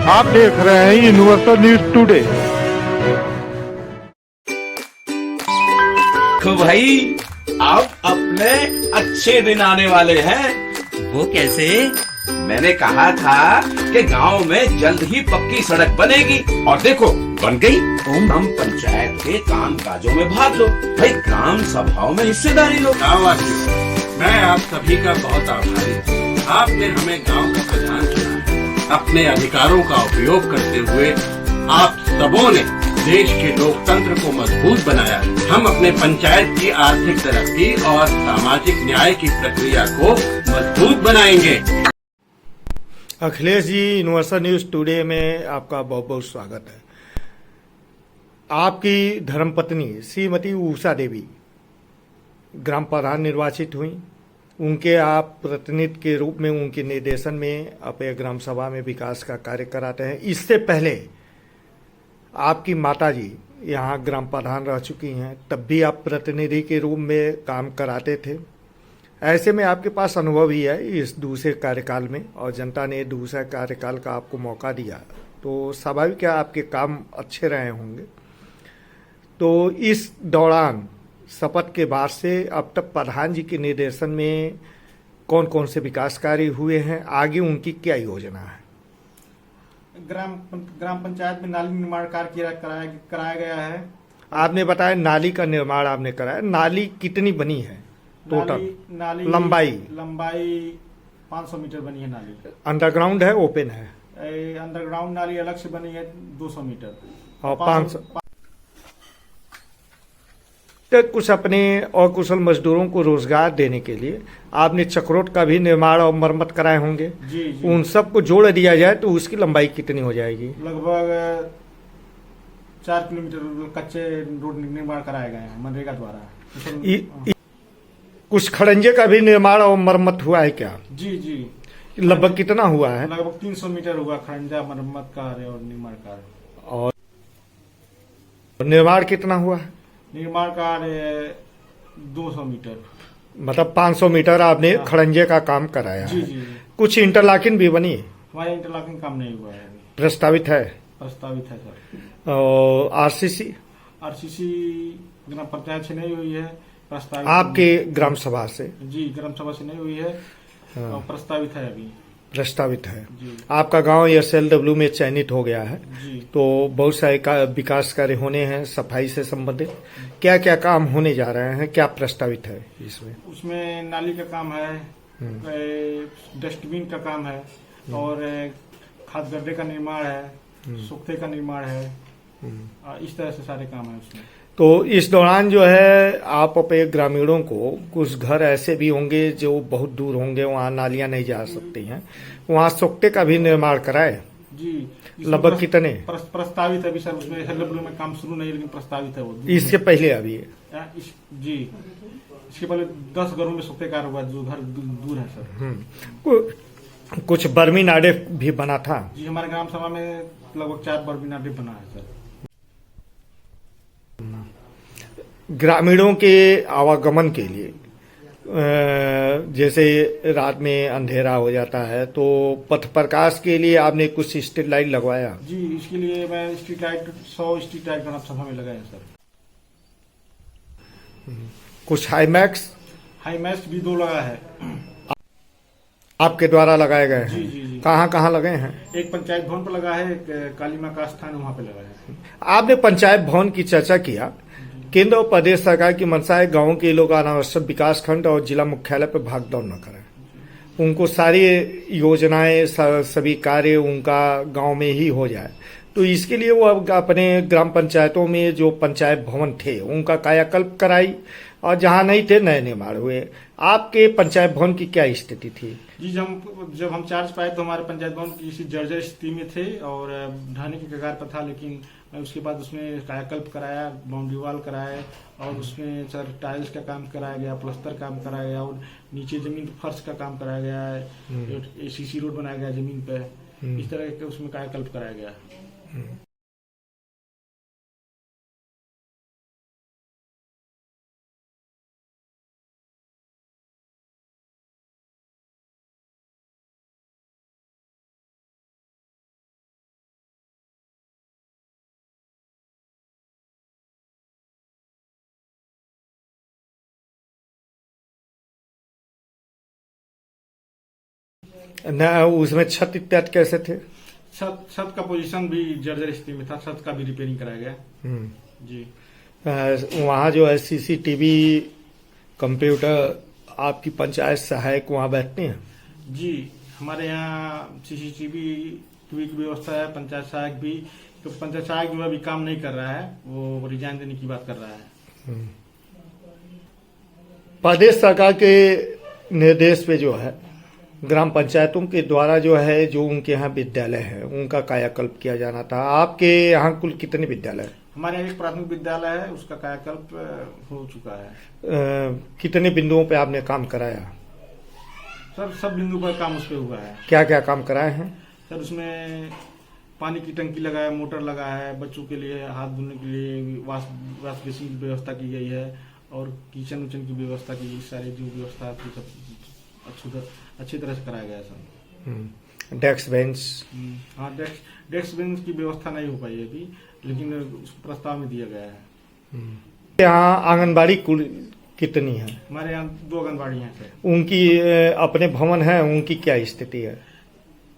आप देख रहे हैं यूनिवर्सल न्यूज टुडे। तो भाई अब अपने अच्छे दिन आने वाले हैं। वो कैसे? मैंने कहा था कि गांव में जल्द ही पक्की सड़क बनेगी और देखो बन गई। हम पंचायत के काम काजों में भाग लो भाई, ग्राम सभाओं में हिस्सेदारी लो। गाँववासियों, मैं आप सभी का बहुत आभारी हूँ। आपने हमें गांव का प्रधान चुना है। अपने अधिकारों का उपयोग करते हुए आप सबों ने देश के लोकतंत्र को मजबूत बनाया। हम अपने पंचायत की आर्थिक तरक्की और सामाजिक न्याय की प्रक्रिया को मजबूत बनाएंगे। Akhilesh ji, universal news today में आपका बहुत बहुत स्वागत है। आपकी धर्मपत्नी श्रीमती उषा देवी ग्राम प्रधान निर्वाचित हुई। उनके आप प्रतिनिधि के रूप में उनके निर्देशन में अपने ग्राम सभा में विकास का कार्य कराते हैं। इससे पहले आपकी माताजी यहाँ ग्राम प्रधान रह चुकी हैं, तब भी आप प्रतिनिधि के रूप में काम कराते थे। ऐसे में आपके पास अनुभव ही है इस दूसरे कार्यकाल में, और जनता ने दूसरे कार्यकाल का आपको मौका दिया, तो स्वाभाविक है आपके काम अच्छे रहे होंगे। तो इस दौरान शपथ के बाद से अब तक प्रधान जी के निर्देशन में कौन कौन से विकास कार्य हुए हैं, आगे उनकी क्या योजना है? ग्राम पंचायत में नाली निर्माण कार्य कराया गया है। आपने बताया नाली का निर्माण आपने कराया। नाली कितनी बनी है टोटल? नाली लंबाई 500 मीटर बनी है। नाली अंडरग्राउंड है, ओपन है? अंडरग्राउंड नाली अलग से बनी है 200 मीटर और 500। तो कुछ अपने और कुशल मजदूरों को रोजगार देने के लिए आपने चक्रोट का भी निर्माण और मरम्मत कराए होंगे। जी। उन सब को जोड़ दिया जाए तो उसकी लंबाई कितनी हो जाएगी? लगभग 4 किलोमीटर कच्चे रोड निर्माण कराए गए हैं मनरेगा द्वारा। कुछ खड़ंजे का भी निर्माण और मरम्मत हुआ है क्या? जी। लगभग कितना हुआ है? लगभग 300 मीटर हुआ खड़ंजा मरम्मत कार्य और निर्माण कार्य। और निर्माण कितना हुआ है? निर्माण कार्य 200 मीटर, मतलब 500 मीटर आपने खड़ंजे का काम कराया है। जी। कुछ इंटरलॉकिंग भी बनी? हमारा इंटरलॉकिंग काम नहीं हुआ है। प्रस्तावित है? प्रस्तावित है सर। और आरसीसी ग्राम पंचायत से नहीं हुई है, प्रस्तावित आपके ग्राम सभा से? जी, ग्राम सभा से नहीं हुई है। और प्रस्तावित है अभी। प्रस्तावित है जी। आपका गांव SLW में चयनित हो गया है जी। तो बहुत सारे विकास कार्य होने हैं सफाई से संबंधित। क्या क्या काम होने जा रहे हैं, क्या प्रस्तावित है इसमें? उसमें नाली का काम है, डस्टबिन का काम है, और खाद गड्ढे का निर्माण है, सोखते का निर्माण है। इस तरह से सारे काम है उसमें। तो इस दौरान जो है आप अपने ग्रामीणों को, कुछ घर ऐसे भी होंगे जो बहुत दूर होंगे, वहाँ नालियां नहीं जा सकती हैं, वहाँ सोखते का भी निर्माण कराए? जी। लगभग कितने? प्रस्तावित है अभी सर। उसमें SLW में काम शुरू नहीं, लेकिन प्रस्तावित है वो। इससे पहले अभी? जी, इसके पहले 10 घरों में सोखते कार्य हुआ जो घर दूर है सर। कुछ बर्मी नाडे भी बना था? जी, हमारे ग्राम सभा में लगभग 4 बर्मी नाडे बना है सर। ग्रामीणों के आवागमन के लिए, जैसे रात में अंधेरा हो जाता है तो पथ प्रकाश के लिए आपने कुछ स्ट्रीट लाइट लगवाया? जी, इसके लिए मैं 100 स्ट्रीट लाइट ग्राम सभा में लगाया सर। कुछ हाईमैक्स भी 2 लगा है। आपके द्वारा लगाए गए हैं? जी। कहाँ कहाँ लगे हैं? एक पंचायत भवन पर लगा है, एक काली माँ का स्थान वहाँ पे लगा है। आपने पंचायत भवन की चर्चा किया। केंद्र और प्रदेश सरकार की मंशा है गाँव के लोग अनावश्यक विकास खंड और जिला मुख्यालय पर भागदौड़ न करें, उनको सारी योजनाएं सभी कार्य उनका गांव में ही हो जाए। तो इसके लिए वो अब अपने ग्राम पंचायतों में जो पंचायत भवन थे उनका कायाकल्प कराई, और जहां नहीं थे नए निर्माण हुए। आपके पंचायत भवन की क्या स्थिति थी? जी, जब हम चार्ज पाए तो हमारे पंचायत भवन किसी जर्जर स्थिति में थे और ढहने की कगार पर था, लेकिन उसके बाद उसमें कायाकल्प कराया, बाउंड्री वॉल कराया, और उसमें सर टाइल्स का काम कराया गया, प्लास्टर काम कराया गया, और नीचे जमीन फर्श का काम कराया गया है, ACC रोड बनाया गया जमीन पे। इस तरह के उसमें कायाकल्प कराया गया। न उसमें छत इत्यादि कैसे थे? छत का पोजीशन भी जर्जर स्थिति में था, छत का भी रिपेयरिंग कराया गया। जी। वहाँ जो है सीसीटीवी कंप्यूटर आपकी पंचायत सहायक वहाँ बैठते हैं? जी, हमारे यहाँ सीसीटीवी की व्यवस्था है, पंचायत सहायक भी। तो पंचायत सहायक जो अभी काम नहीं कर रहा है, वो रिजाइन देने की बात कर रहा है। प्रदेश सरकार के निर्देश पे जो है ग्राम पंचायतों के द्वारा जो है जो उनके यहाँ विद्यालय है उनका कायाकल्प किया जाना था। आपके यहाँ कुल कितने विद्यालय हैं? हमारे यहाँ एक प्राथमिक विद्यालय है, उसका कायाकल्प हो चुका है। कितने बिंदुओं पे आपने काम कराया? सर सब बिंदु पर काम उस पर हुआ है। क्या क्या काम कराए हैं? सर उसमें पानी की टंकी लगाया, मोटर लगा है, बच्चों के लिए हाथ धोने के लिए वाश बेसिन की व्यवस्था की गई है और किचन उचन की व्यवस्था की गई। सारी जो व्यवस्था थी सब अच्छी तरह से कराया गया सर। Desk bench? हाँ, डेस्क बेंच की व्यवस्था नहीं हो पाई अभी, लेकिन उसको प्रस्ताव में दिया गया है। यहाँ आंगनबाड़ी कुल कितनी है? हमारे यहाँ 2 आंगनबाड़ी हैं सर। उनकी अपने भवन है, उनकी क्या स्थिति है?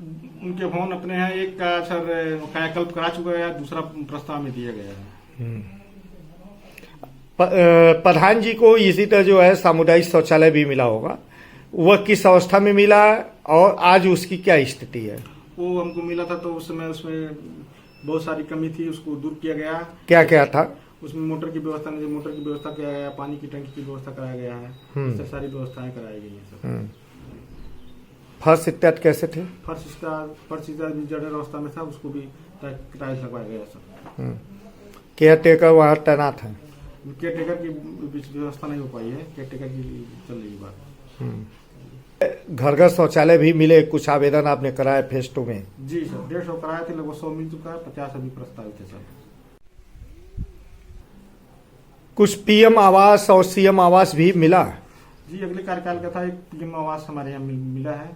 उनके भवन अपने हैं, एक का सर कायाकल्प करा चुका है, दूसरा प्रस्ताव में दिया गया है। प्रधान जी को इसी तरह जो है सामुदायिक शौचालय भी मिला होगा, वह किस अवस्था में मिला और आज उसकी क्या स्थिति है? वो हमको मिला था तो उस समय उसमें बहुत सारी कमी थी, उसको दूर किया गया। क्या क्या था उसमें? मोटर की व्यवस्था नहीं, मोटर की व्यवस्था किया गया, पानी की टंकी की व्यवस्था कराया गया है, इससे सारी व्यवस्थाएं कराई गई हैं सर। फर्श इत्यादि कैसे थे? फर्श भी जर्जर अवस्था में था, उसको भी टाइल्स लगवाया गया सर। केयर टेकर वहाँ तैनात है? केयर टेकर की व्यवस्था नहीं हो पाई है, केयर टेकर की चल रही बात। घर घर शौचालय भी मिले, कुछ आवेदन आपने कराया फेज 2 में? जी सर, 150 कराए थे, लगभग 100 मिल चुका है, 50 अभी प्रस्तावित है सर। कुछ पीएम आवास और सीएम आवास भी मिला? जी, अगले कार्यकाल का था, एक पीएम आवास हमारे यहाँ मिला है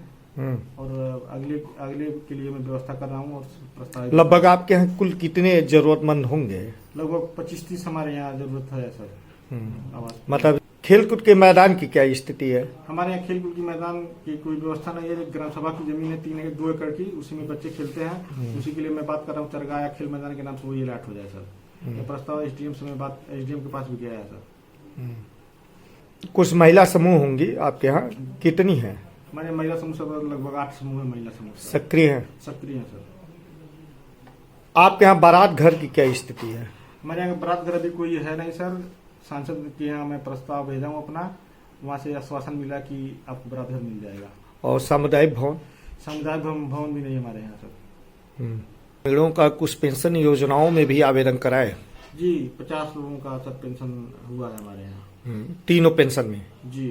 और अगले के लिए मैं व्यवस्था कर रहा हूँ और प्रस्तावित। लगभग आपके यहाँ कुल कितने जरूरतमंद होंगे? लगभग 25-30 हमारे यहाँ जरूरत है सर आवास। मतलब खेलकूद के मैदान की क्या स्थिति है? हमारे यहाँ खेलकूद के मैदान की कोई व्यवस्था नहीं है। ग्राम सभा की जमीन है 2 एकड़ की, उसी में बच्चे खेलते हैं। उसी के लिए मैं बात कर रहा हूँ, चरगाया खेल मैदान के नाम से वो ये अलॉट हो जाए सर। ये प्रस्ताव एसडीएम से मैं बात एसडीएम के पास भी गया है सर। कुछ महिला समूह होंगी आपके यहाँ, कितनी है? हमारे महिला समूह सब लगभग 8 समूह है, महिला समूह सक्रिय है? सक्रिय है सर। आपके यहाँ बारात घर की क्या स्थिति है? हमारे यहाँ बारात घर अभी कोई है नहीं सर। सांसद के यहाँ मैं प्रस्ताव भेजा हूँ अपना, वहाँ से आश्वासन मिला कि आपको बारात घर मिल जाएगा। और सामुदायिक भवन? सामुदायिक भवन भी नहीं हमारे यहाँ सर। ग्रामीणों का कुछ पेंशन योजनाओं में भी आवेदन कराए? जी, 50 लोगों का सर पेंशन हुआ है हमारे यहाँ। तीनों पेंशन में? जी।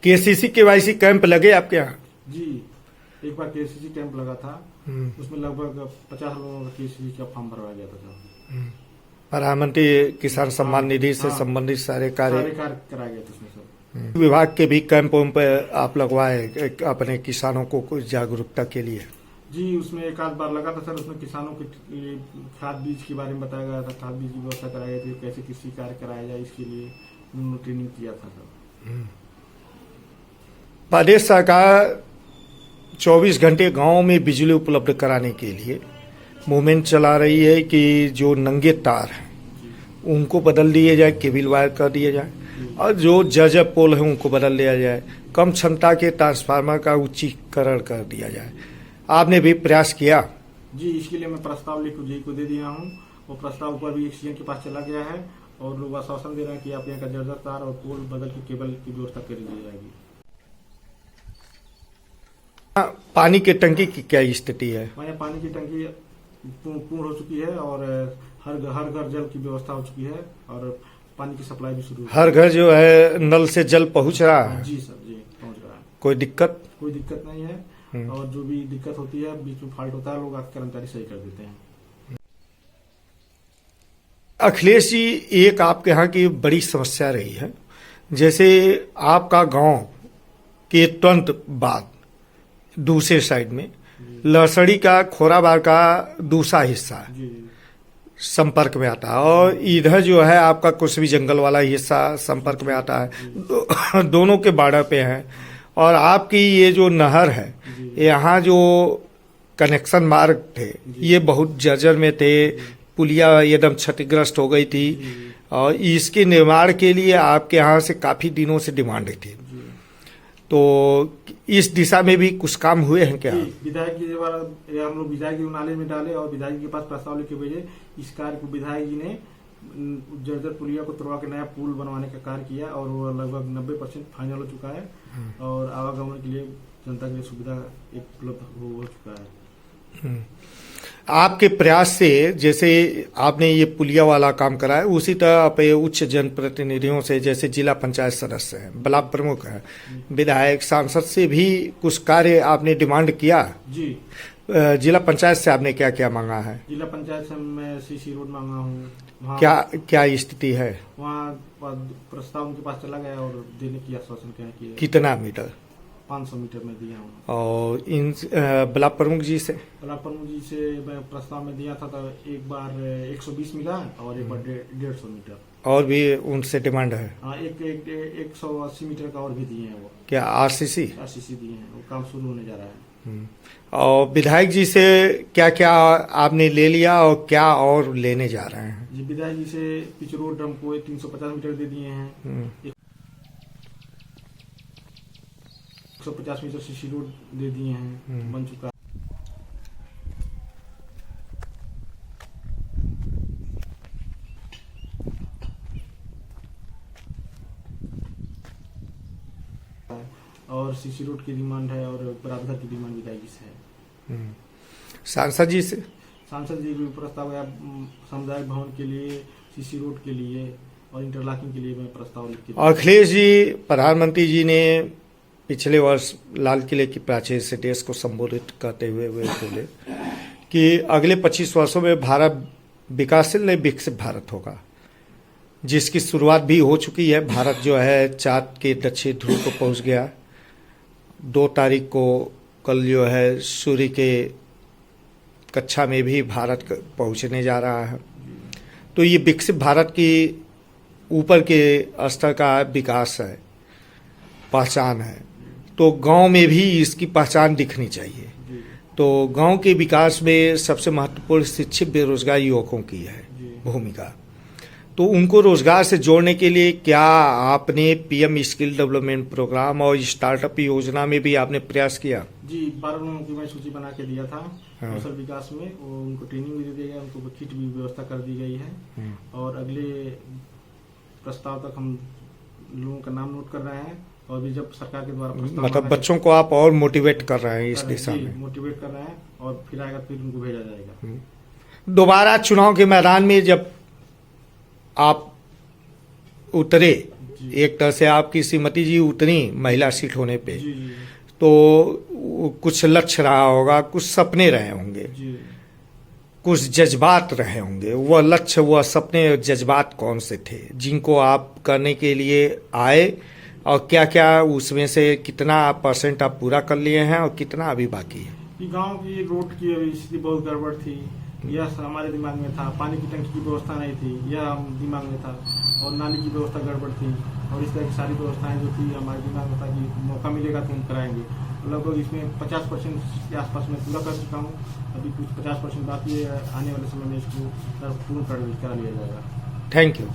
केसीसी केवाईसी कैंप लगे आपके यहाँ? जी, एक बार केसीसी कैंप लगा था, उसमें लगभग 50 लोगों का केसीसी का फॉर्म भरवाया गया था सर। प्रधानमंत्री किसान सम्मान निधि से संबंधित सारे कार्य कराया गया था उसमें सर। विभाग के भी कैंपों पे आप लगवाए अपने किसानों को कुछ जागरूकता के लिए? जी, उसमें एक आध बार लगा था सर। उसमें किसानों के लिए खाद बीज के बारे में बताया गया था, खाद बीज की व्यवस्था कराई गई थी, कैसे कृषि कार्य कराया जाए इसके लिए ट्रेनिंग किया था सर। प्रदेश सरकार 24 घंटे गांव में बिजली उपलब्ध कराने के लिए मूवमेंट चला रही है कि जो नंगे तार हैं उनको बदल दिए जाए, केबल वायर कर दिया जाए और जो जर्जर पोल है उनको बदल दिया जाए, कम क्षमता के ट्रांसफार्मर का उच्चीकरण कर दिया जाए। आपने भी प्रयास किया? जी, इसके लिए मैं प्रस्ताव लिख जेई को दे दिया हूँ। वो प्रस्ताव ऊपर भी सीएम के पास चला गया है और लोग आश्वासन दे रहे हैं कि आप यहाँ का जर्जर तार और पोल बदल के केबल की व्यवस्था कर दी जाएगी। पानी की टंकी की क्या स्थिति है? हमारे पानी की टंकी पूर्ण हो चुकी है और हर घर जल की व्यवस्था हो चुकी है और पानी की सप्लाई भी शुरू। हर घर जो है नल से जल पहुंच रहा है? जी सर, जी पहुंच रहा है। कोई दिक्कत नहीं है और जो भी दिक्कत होती है, बीच में फॉल्ट होता है, लोग आके कर्मचारी सही कर देते हैं। अखिलेश जी, एक आपके यहाँ की बड़ी समस्या रही है, जैसे आपका गांव के तुरंत बाद दूसरे साइड में लसड़ी का खोराबार का दूसरा हिस्सा संपर्क में आता है और इधर जो है आपका कुछ भी जंगल वाला हिस्सा संपर्क में आता है। दोनों के बॉर्डर पे है और आपकी ये जो नहर है, यहाँ जो कनेक्शन मार्ग थे ये बहुत जर्जर में थे, पुलिया एकदम क्षतिग्रस्त हो गई थी और इसके निर्माण के लिए आपके यहाँ से काफी दिनों से डिमांड थी। तो इस दिशा में भी कुछ काम हुए हैं क्या? विधायक जी द्वारा हम लोग विधायक जी नाले में डाले और विधायक जी के पास प्रस्ताव लेके भेजे। इस कार्य को विधायक जी ने जर्जर पुलिया को तोड़वा के नया पुल बनवाने का कार्य किया और वो लगभग 90% फाइनल हो चुका है और आवागमन के लिए जनता के लिए सुविधा उपलब्ध हो चुका है। आपके प्रयास से जैसे आपने ये पुलिया वाला काम कराया, उसी तरह आप उच्च जनप्रतिनिधियों से जैसे जिला पंचायत सदस्य हैं, ब्लॉक प्रमुख हैं, विधायक, सांसद से भी कुछ कार्य आपने डिमांड किया जी। जिला पंचायत से आपने क्या क्या मांगा है? जिला पंचायत से मैं सीसी रोड मांगा हूँ। क्या स्थिति है वहाँ? प्रस्ताव उनके पास चला गया और देने की आश्वासन किया। कितना मीटर? 500 मीटर में दिया हूँ। और इन ब्लॉक प्रमुख जी से मैं प्रस्ताव में दिया था तो एक बार 120 मीटर और एक बार 150 मीटर और भी उनसे डिमांड है। हाँ, एक 180 मीटर का और भी दिए हैं। वो क्या आरसीसी दिए हैं, वो काम शुरू होने जा रहा है। और विधायक जी से क्या क्या आपने ले लिया और क्या और लेने जा रहे हैं? जी, विधायक जी से पिच रोड हमको 350 मीटर दे दिए हैं। 150 मीटर सीसी रोड दे दिए हैं, बन चुका है। और सीसी रोड की डिमांड है और बराबर की डिमांड विधायक जी से है। सांसद जी से? सांसद जी भी प्रस्ताव आया सामुदायिक भवन के लिए, सीसी रोड के लिए और इंटरलॉकिंग के लिए मैं प्रस्ताव लिख के। और अखिलेश जी, प्रधानमंत्री जी ने पिछले वर्ष लाल किले की प्राचीर से देश को संबोधित करते हुए वे बोले कि अगले 25 वर्षों में भारत विकासशील नहीं विकसित भारत होगा, जिसकी शुरुआत भी हो चुकी है। भारत जो है चांद के दक्षिण ध्रुव को पहुंच गया। 2 तारीख को कल जो है सूर्य के कक्षा में भी भारत पहुंचने जा रहा है। तो ये विकसित भारत की ऊपर के स्तर का विकास है, पहचान है। तो गांव में भी इसकी पहचान दिखनी चाहिए। तो गांव के विकास में सबसे महत्वपूर्ण शिक्षित बेरोजगार युवकों की है भूमिका। तो उनको रोजगार से जोड़ने के लिए क्या आपने पीएम स्किल डेवलपमेंट प्रोग्राम और स्टार्टअप योजना में भी आपने प्रयास किया? जी, 12 लोगों की मैं सूची बना के दिया था। कौशल विकास में वो उनको ट्रेनिंग भी दे दिया गया, उनको किट भी व्यवस्था कर दी गई है और अगले प्रस्ताव तक हम लोगों का नाम नोट कर रहे हैं और भी जब सरकार के द्वारा मतलब बच्चों को आप और मोटिवेट कर रहे हैं इस दिशा में? मोटिवेट कर रहे हैं और फिर आएगा फिर उनको भेजा जाएगा। दोबारा चुनाव के मैदान में जब आप उतरे, एक तरह से आपकी श्रीमती जी उतरी महिला सीट होने पे, तो कुछ लक्ष्य रहा होगा, कुछ सपने रहे होंगे, कुछ जज्बात रहे होंगे। वह लक्ष्य, वह सपने, जज्बात कौन से थे जिनको आप करने के लिए आए और क्या क्या उसमें से कितना % आप पूरा कर लिए हैं और कितना अभी बाकी है? गांव की रोड की स्थिति बहुत गड़बड़ थी, यह हमारे दिमाग में था। पानी की टंकी की व्यवस्था नहीं थी, यह दिमाग में था। और नाली की व्यवस्था गड़बड़ थी और इस तरह की सारी व्यवस्थाएं जो थी हमारे दिमाग में था कि मौका मिलेगा तो हम कराएंगे। लगभग इसमें 50% के आसपास मैं पूरा कर चुका हूँ। अभी कुछ 50% बाकी है, आने वाले समय में इसको पूर्ण करा लिया जाएगा। Thank you.